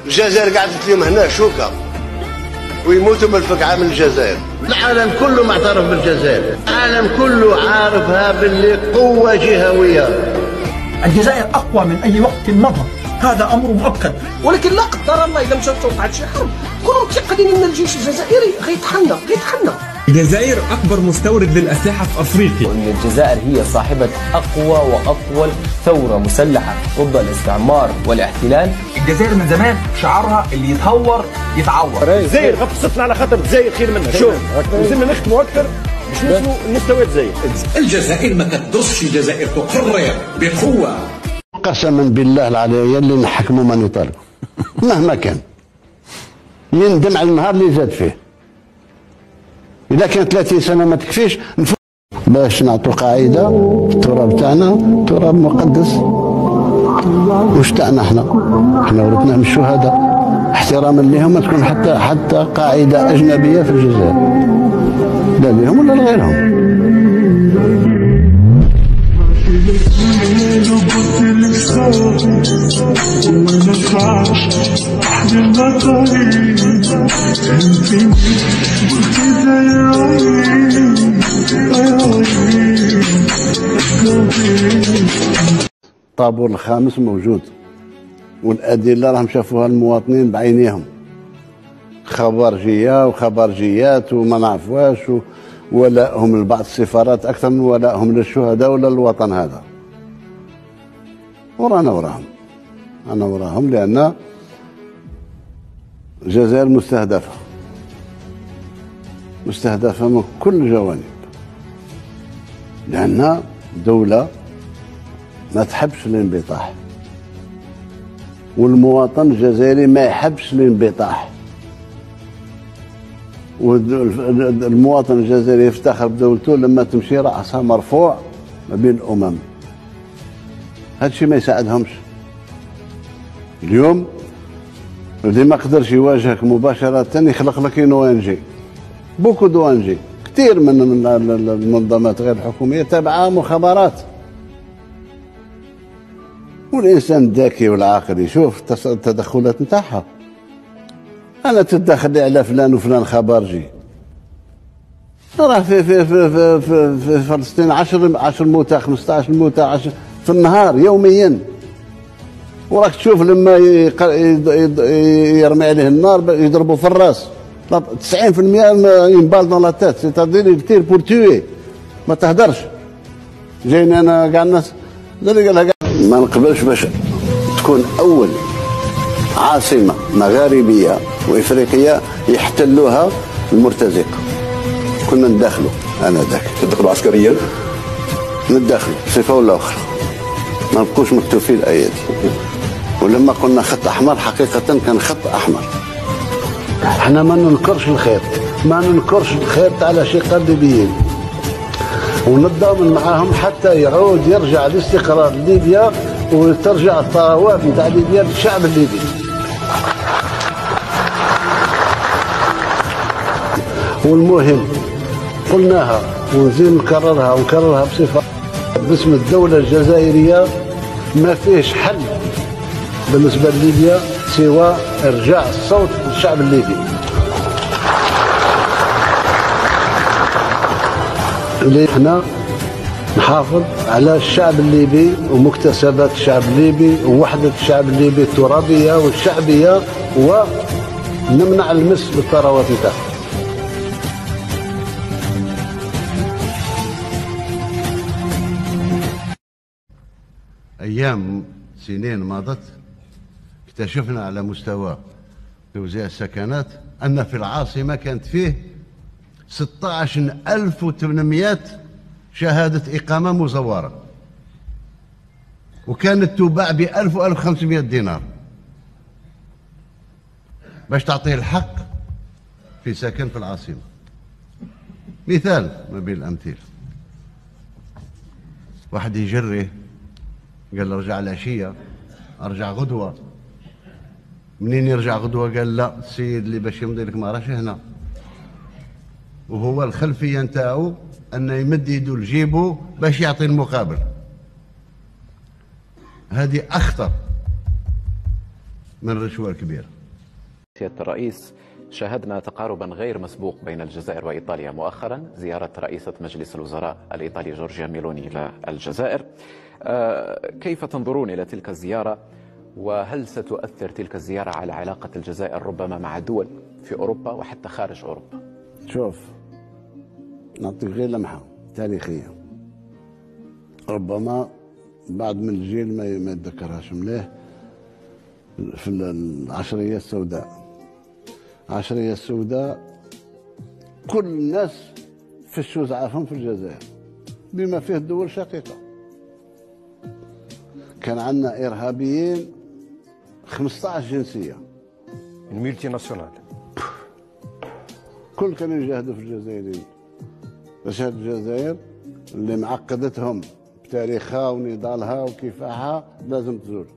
الجزائر قعدت لهم هنا شوكه ويموتوا من الفقعه من الجزائر. العالم كله معترف بالجزائر، العالم كله عارفها باللي قوه جهويه. الجزائر اقوى من اي وقت مضى، هذا امر مؤكد. ولكن لا قدر الله اذا مشات وقعت شي حرب كونوا متيقنين ان الجيش الجزائري غيتحنى. الجزائر اكبر مستورد للاسلحه في افريقيا، وان الجزائر هي صاحبه اقوى واطول ثوره مسلحه ضد الاستعمار والاحتلال. الجزائر من زمان شعارها اللي يتهور يتعور. الجزائر غفصتنا على خاطر الجزائر خير منها. شوف لازمنا نخدموا اكثر باش نوصلوا لمستوى الجزائر. الجزائر ما تدرسش، الجزائر تقرر بقوه. قسما بالله العلي اللي نحكموا ما نطالب مهما كان، يندم على النهار اللي زاد فيه. إذا كان 30 سنة ما تكفيش باش نعطوا قاعدة التراب تاعنا تراب مقدس. واش تاعنا احنا ورثناه من الشهداء، احتراما لهم ما تكون حتى قاعدة أجنبية في الجزائر، لا لهم ولا لغيرهم. الطابور الخامس موجود، والأدلة راهم شافوها المواطنين بعينيهم، خبرجية وخبرجيات وما نعرفواش، ولائهم لبعض السفارات أكثر من ولائهم للشهداء ولا الوطن هذا. ورانا وراهم، أنا وراهم، لأن الجزائر مستهدفة من كل الجوانب، لأنها دولة ما تحبش الانبطاح، والمواطن الجزائري ما يحبش الانبطاح، والمواطن الجزائري يفتخر بدولته لما تمشي رأسها مرفوع ما بين الأمم. هذا الشيء ما يساعدهمش. اليوم اللي ما قدرش يواجهك مباشرة يخلق لك ONG، بوكو ONG، كثير من المنظمات غير الحكومية تابعة مخابرات. والإنسان الذكي والعاقل يشوف التدخلات نتاعها. أنا تدخل لي على فلان وفلان خبرجي، راه في فلسطين 10 موتى 15 موتى في النهار يوميا، وراك تشوف لما يرمي عليه النار يضربوا في الراس 90% ينبال دون لا تيت، سيتادير يتير بور توي. ما تهدرش. جايين انا كاع الناس ما نقبلش باش تكون اول عاصمه مغاربيه وافريقيه يحتلوها المرتزقه. كنا ندخلوا ذاك تدخلوا عسكريا، ندخلوا بصفه ولا اخرى، ما نبقوش مكتوفين الايادي. ولما قلنا خط احمر حقيقه كان خط احمر. احنا ما ننكرش الخير تاع شقة الليبيين، ونتضامن معاهم حتى يرجع الاستقرار لليبيا وترجع الثروات نتاع ليبيا للشعب الليبي. والمهم قلناها ونزيد نكررها بصفة باسم الدولة الجزائرية، ما فيش حل بالنسبة لليبيا سوى إرجاع الصوت للشعب الليبي. اللي احنا نحافظ على الشعب الليبي ومكتسبات الشعب الليبي ووحدة الشعب الليبي الترابية والشعبية، ونمنع المس بالثروات نتاعه. أيام سنين مضت اكتشفنا على مستوى توزيع السكنات أن في العاصمة كانت فيه 16,800 شهادة إقامة مزورة، وكانت تباع ب1000 و 1500 دينار باش تعطيه الحق في سكن في العاصمة. مثال ما بين الأمثلة، واحد يجريه قال له ارجع العشية، ارجع غدوة. منين يرجع غدوة؟ قال لا، السيد اللي باش يمضي لك ما راش هنا، وهو الخلفية نتاعو أنه يمد يدو لجيبه باش يعطي المقابل. هذه أخطر من الرشوة الكبيرة. سيادة الرئيس، شاهدنا تقاربا غير مسبوق بين الجزائر وإيطاليا مؤخرا، زيارة رئيسة مجلس الوزراء الإيطالي جورجيا ميلوني إلى الجزائر. كيف تنظرون إلى تلك الزيارة، وهل ستؤثر تلك الزيارة على علاقة الجزائر ربما مع دول في أوروبا وحتى خارج أوروبا؟ شوف، نعطيك غير لمحة تاريخية ربما بعض من الجيل ما يتذكرهاش مليح. في العشرية السوداء، العشرية السوداء كل الناس فشوا زعافهم في الجزائر بما فيه الدول الشقيقة. كان عندنا إرهابيين 15 جنسية، الميلتي ناسيونال، كل كانوا يجاهدوا في الجزائريين باش هاد الجزائر اللي معقدتهم بتاريخها ونضالها وكفاحها لازم تزول.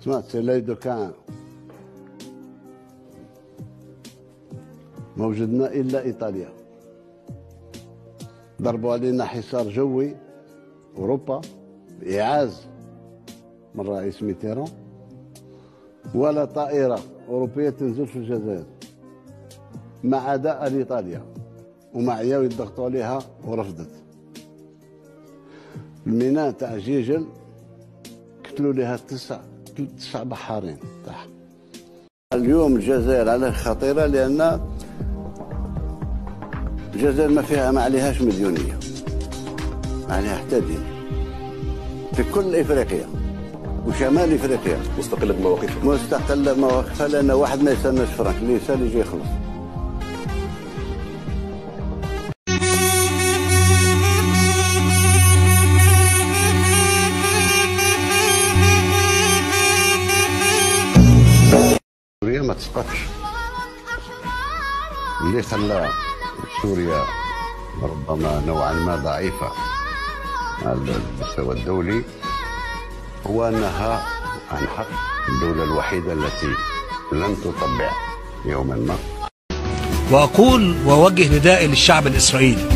سمعت سي لايدو كان ما وجدنا إلا إيطاليا، ضربوا علينا حصار جوي أوروبا بإعاز من رئيس ميتيران، ولا طائرة أوروبية تنزل في الجزائر مع عداء لإيطاليا، ومعياو يضغطوا عليها ورفضت. الميناء تاع جيجل قتلوا لها تسع بحارين تاعها. اليوم الجزائر علاش خطيرة؟ لأن الجزائر ما عليهاش مديونية، ما عليها حتى دين في كل إفريقيا وشمال إفريقيا. مستقلة بمواقفها، مستقلة بمواقفها، لأن واحد ما يستناش فرنك، اللي يسال يجي يخلص. سوريا ما تسقطش. اللي خلى سوريا ربما نوعا ما ضعيفة على المستوى الدولي هو أنها عن حق الدولة الوحيدة التي لم تطبع يوما ما. وأقول وأوجه ندائي للشعب الإسرائيلي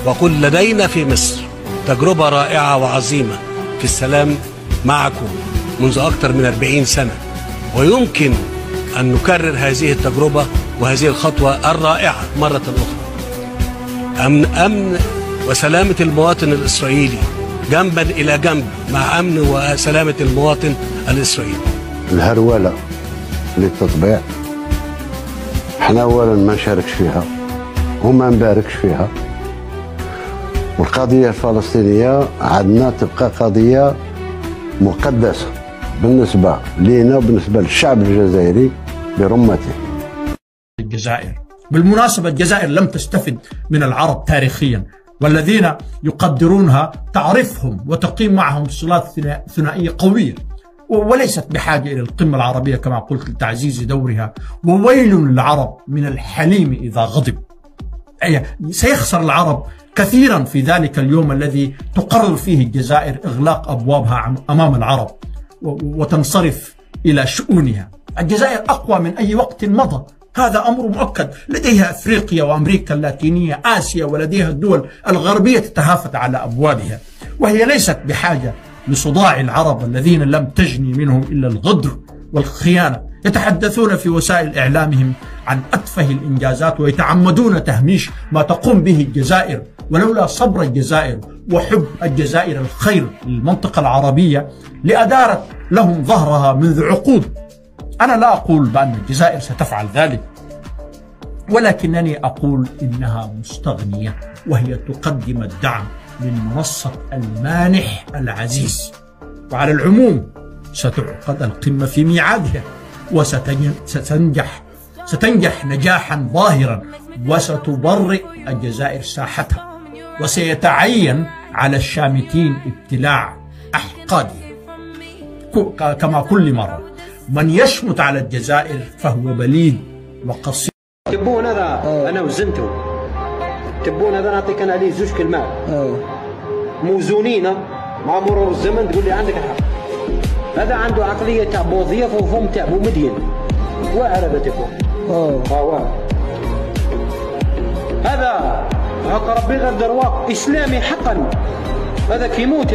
وأقول لدينا في مصر تجربة رائعة وعظيمة في السلام معكم منذ أكثر من 40 سنة، ويمكن أن نكرر هذه التجربة وهذه الخطوة الرائعة مرة أخرى. أمن وسلامة المواطن الإسرائيلي جنبا إلى جنب مع أمن وسلامة المواطن الإسرائيلي. الهرولة للتطبيع احنا أولا ما نشاركش فيها وما نباركش فيها، والقضية الفلسطينية عندنا تبقى قضية مقدسة بالنسبة لنا وبالنسبة للشعب الجزائري برمته. الجزائر بالمناسبة الجزائر لم تستفد من العرب تاريخيا، والذين يقدرونها تعرفهم وتقيم معهم صلات ثنائية قوية، وليست بحاجة إلى القمة العربية كما قلت لتعزيز دورها. وويل للعرب من الحليم إذا غضب. سيخسر العرب كثيرا في ذلك اليوم الذي تقرر فيه الجزائر إغلاق أبوابها أمام العرب وتنصرف إلى شؤونها. الجزائر أقوى من أي وقت مضى، هذا أمر مؤكد. لديها أفريقيا وأمريكا اللاتينية، آسيا، ولديها الدول الغربية تتهافت على أبوابها، وهي ليست بحاجة لصداع العرب الذين لم تجني منهم إلا الغدر والخيانة. يتحدثون في وسائل إعلامهم عن أتفه الإنجازات ويتعمدون تهميش ما تقوم به الجزائر، ولولا صبر الجزائر وحب الجزائر الخير للمنطقة العربية لأدارت لهم ظهرها منذ عقود. أنا لا أقول بأن الجزائر ستفعل ذلك، ولكنني أقول إنها مستغنية، وهي تقدم الدعم للمنصة المانح العزيز. وعلى العموم ستعقد القمة في ميعادها، ستنجح نجاحا ظاهرا، وستبرئ الجزائر ساحتها، وسيتعين على الشامتين ابتلاع أحقادها كما كل مرة. من يشمت على الجزائر فهو بليد وقصير. تبون هذا أنا وزنته، تبون هذا نعطيك أنا عليه 2 كلمات موزونين مع مرور الزمن، تقول لي عندك الحق. هذا عنده عقلية تاع بوظيف وفم تاع بومدين وعربتكم. هذا هكا ربي غير درواق إسلامي حقا. هذا كيموت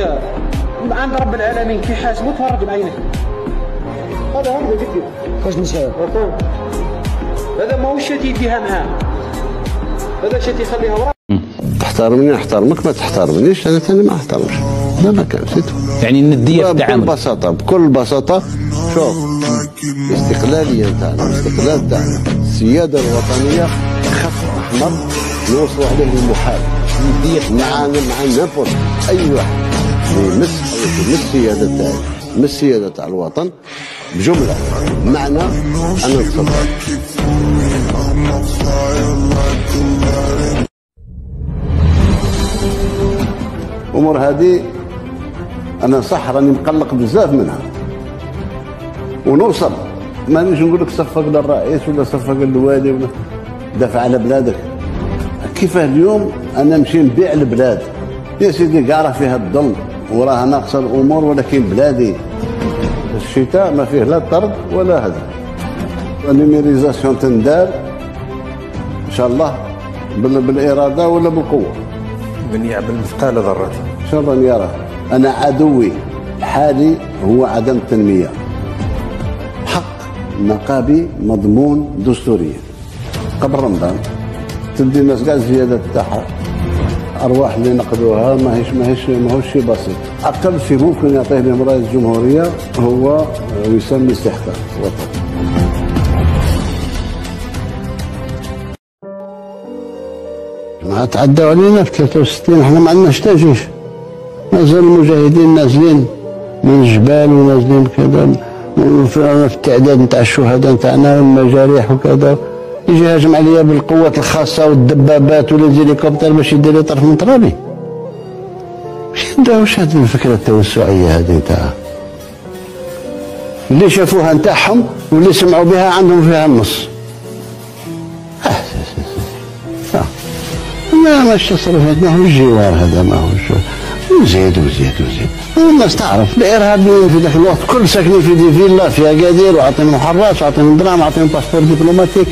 عند رب العالمين كي حاسبه تفرج بعينك. هذا عنده جدي واش نسال هذا ماهوش شتي يديها معاه، هذا شتي يخليها وراه. تحترمني نحترمك، ما تحترمنيش انا ثاني ما احترمش. ما كان سيتو. يعني النديه في التعامل بكل بساطه بكل بساطه. شوف الاستقلاليه تاعنا، الاستقلال تاعنا، السياده الوطنيه خط احمر نوصلوا عليه المحال مع نابوت اي واحد يمس السياده تاعي، يمس السياده تاع الوطن بجمله معنى انا نتصدر. الامور هذه انا صح راني مقلق بزاف منها ونوصل. مانيش نقول لك صفق للرئيس ولا صفق للوالي ولا دافع على بلادك. كيفاه اليوم انا نمشي نبيع البلاد يا سيدي كاع راه فيها الظلم وراها ناقصه الامور، ولكن بلادي الشتاء ما فيه لا طرد ولا هذا. النيميريزاسيون تندار ان شاء الله بالاراده ولا بالقوه. من يعمل مثقال ذره شرا يرى. انا عدوي الحالي هو عدم التنميه. حق نقابي مضمون دستوريا قبل رمضان تبدي الناس كاع الزياده تاعها، ارواح اللي نقدوها ماهوش شيء بسيط. اقل شيء ممكن يعطيه لهم رئيس الجمهوريه هو وسام الاستحقاق وطني. ما تعدوا علينا في 63 احنا ما عندناش حتى جيش. مازال المجاهدين نازلين من الجبال ونازلين كذا في التعداد نتاع الشهداء نتاعنا والمجاريح وكذا. يجي يهاجم عليا بالقوات الخاصه والدبابات والهليكوبتر باش يدير لي طرف من ترابي. واش هذه الفكره التوسعيه هذه نتاعها؟ اللي شافوها نتاعهم واللي سمعوا بها عندهم فيها النص. ماش تصرفات ماهوش الجوار هذا ماهوش وزيد. الناس تعرف الارهابيين في ذاك الوقت كل ساكنين في دي فيلا في اكادير وعطيهم حراس وعطيهم دراهم وعطيهم باسبور دبلوماتيك.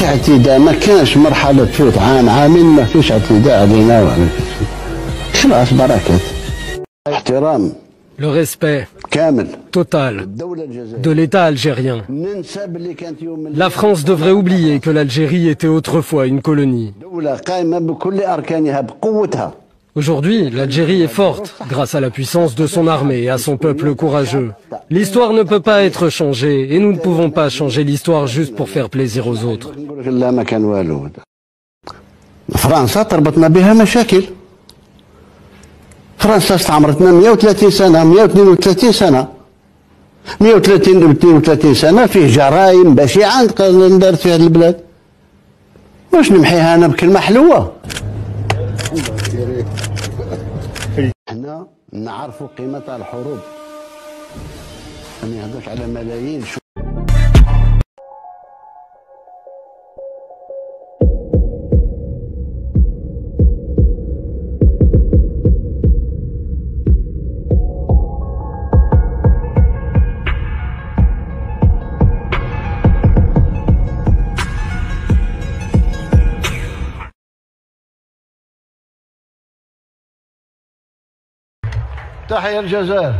اعتداء ما كانش مرحله تفوت عام عامين ما فيش اعتداء علينا وعلى خلاص بركات. احترام le respect total de l'État algérien. La France devrait oublier que l'Algérie était autrefois une colonie. Aujourd'hui, l'Algérie est forte grâce à la puissance de son armée et à son peuple courageux. L'histoire ne peut pas être changée et nous ne pouvons pas changer l'histoire juste pour faire plaisir aux autres. فرنسا استعمرتنا 130 سنة 132 سنة 132 سنة فيه جرائم بشعة دارت في هذه البلاد. واش نمحيها أنا بكلمة حلوة؟ احنا نعرفوا قيمة الحروب، ما يهضرش على ملايين. تحيا الجزائر.